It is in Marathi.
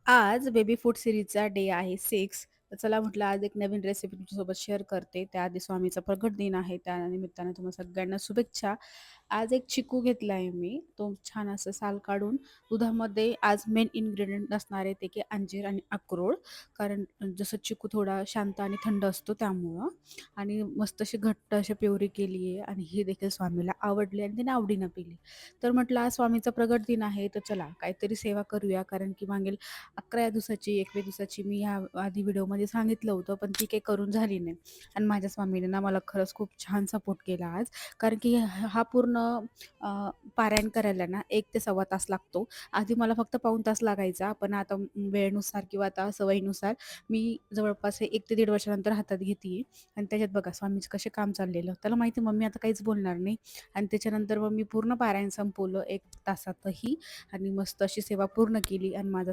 आज बेबी फूड सीरीजचा डे आहे 6. तर चला म्हटलं आज एक नवीन रेसिपी तुमच्यासोबत शेअर करते. त्याआधी स्वामीचा प्रकट दिन आहे. त्या निमित्ताने तुम्हाला सगळ्यांना शुभेच्छा. आज एक चिकू घेतला आहे मी. तो छान असं साल काढून दुधामध्ये आज मेन इन्ग्रीडियंट असणार आहे ते की अंजीर आणि अक्रोड. कारण जसं चिकू थोडा शांत आणि थंड असतो त्यामुळं. आणि मस्त अशी घट्ट अशी प्युरी केली आहे आणि ही देखील स्वामीला आवडली आणि तिने आवडीनं पिली. तर म्हटलं आज स्वामीचा प्रकट दिन आहे तर चला काहीतरी सेवा करूया कारण की मागील 11 दिवसाची, 21 दिवसाची मी ह्या आधी व्हिडिओमध्ये सांगितलं होतं, पण ती काही करून झाली नाही. आणि माझ्या स्वामीने ना मला खरंच खूप छान सपोर्ट केला आज. कारण की हा पूर्ण पारायण करायला ना 1 ते सव्वा तास लागतो. आधी मला फक्त पाऊण तास लागायचा, पण आता वेळेनुसार किंवा आता सवयीनुसार मी जवळपास हे 1 ते दीड वर्षानंतर हातात घेते आणि त्याच्यात बघा स्वामीचं कसे काम चाललेलं. त्याला माहिती आहे मम्मी आता काहीच बोलणार नाही आणि त्याच्यानंतर मग मी पूर्ण पारायण संपवलं 1 तासातही आणि मस्त अशी सेवा पूर्ण केली आणि माझा